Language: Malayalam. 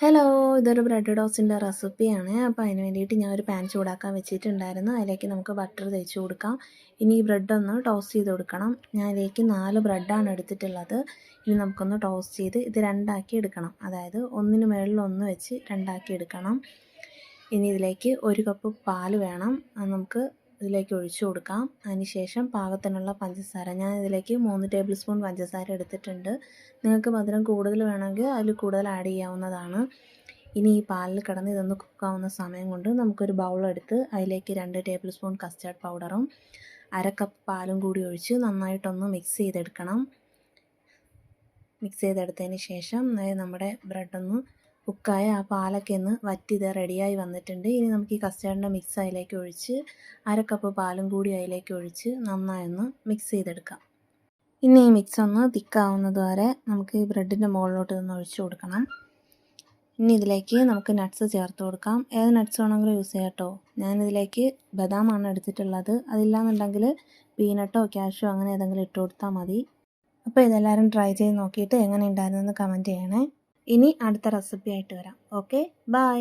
ഹലോ, ഇതൊരു ബ്രെഡ് ടോസ്റ്റിൻ്റെ റെസിപ്പിയാണ്. അപ്പോൾ അതിന് വേണ്ടിയിട്ട് ഞാൻ ഒരു പാൻ ചൂടാക്കാൻ വെച്ചിട്ടുണ്ടായിരുന്നു. അതിലേക്ക് നമുക്ക് ബട്ടർ തേച്ച് കൊടുക്കാം. ഇനി ഈ ബ്രെഡ് ഒന്ന് ടോസ്റ്റ് ചെയ്ത് കൊടുക്കണം. ഞാൻ ഇതിലേക്ക് 4 ബ്രെഡാണ് എടുത്തിട്ടുള്ളത്. ഇനി നമുക്കൊന്ന് ടോസ്റ്റ് ചെയ്ത് ഇത് രണ്ടാക്കി എടുക്കണം. അതായത് ഒന്നിന് മുകളിൽ ഒന്ന് വെച്ച് രണ്ടാക്കി എടുക്കണം. ഇനി ഇതിലേക്ക് 1 കപ്പ് പാൽ വേണം. അത് നമുക്ക് ഇതിലേക്ക് ഒഴിച്ചു കൊടുക്കാം. അതിനുശേഷം പാകത്തിനുള്ള പഞ്ചസാര, ഞാൻ ഇതിലേക്ക് 3 ടേബിൾ സ്പൂൺ പഞ്ചസാര എടുത്തിട്ടുണ്ട്. നിങ്ങൾക്ക് മധുരം കൂടുതൽ വേണമെങ്കിൽ അതിൽ കൂടുതൽ ആഡ് ചെയ്യാവുന്നതാണ്. ഇനി ഈ പാലിൽ കിടന്ന് ഇതൊന്ന് കുക്കാവുന്ന സമയം കൊണ്ട് നമുക്കൊരു ബൗളെടുത്ത് അതിലേക്ക് 2 ടേബിൾ സ്പൂൺ കസ്റ്റാർഡ് പൗഡറും 1/2 കപ്പ് പാലും കൂടി ഒഴിച്ച് നന്നായിട്ടൊന്ന് മിക്സ് ചെയ്തെടുക്കണം. മിക്സ് ചെയ്തെടുത്തതിന് ശേഷം നമ്മുടെ ബ്രെഡൊന്ന് കുക്കായ ആ പാലൊക്കെ ഒന്ന് വറ്റി ഇത് റെഡിയായി വന്നിട്ടുണ്ട്. ഇനി നമുക്ക് ഈ കസ്റ്റാർഡിൻ്റെ മിക്സ് അതിലേക്ക് ഒഴിച്ച് 1/2 കപ്പ് പാലും കൂടി അതിലേക്ക് ഒഴിച്ച് നന്നായി ഒന്ന് മിക്സ് ചെയ്തെടുക്കാം. ഇനി ഈ മിക്സ് ഒന്ന് തിക്കാവുന്നത് വരെ നമുക്ക് ഈ ബ്രെഡിൻ്റെ മുകളിലോട്ട് ഒന്ന് ഒഴിച്ചു കൊടുക്കണം. ഇനി ഇതിലേക്ക് നമുക്ക് നട്ട്സ് ചേർത്ത് കൊടുക്കാം. ഏത് നട്ട്സ് വേണമെങ്കിലും യൂസ് ചെയ്യാം കേട്ടോ. ഞാനിതിലേക്ക് ബദാമാണ് എടുത്തിട്ടുള്ളത്. അതില്ലാന്നുണ്ടെങ്കിൽ പീനട്ടോ കാഷ്യോ അങ്ങനെ ഏതെങ്കിലും ഇട്ട് കൊടുത്താൽ മതി. അപ്പോൾ ഇതെല്ലാവരും ട്രൈ ചെയ്ത് നോക്കിയിട്ട് എങ്ങനെ ഉണ്ടായിരുന്നെന്ന് കമൻറ്റ് ചെയ്യണേ. ഇനി അടുത്ത റെസിപ്പി ആയിട്ട് വരാം. Okay, by.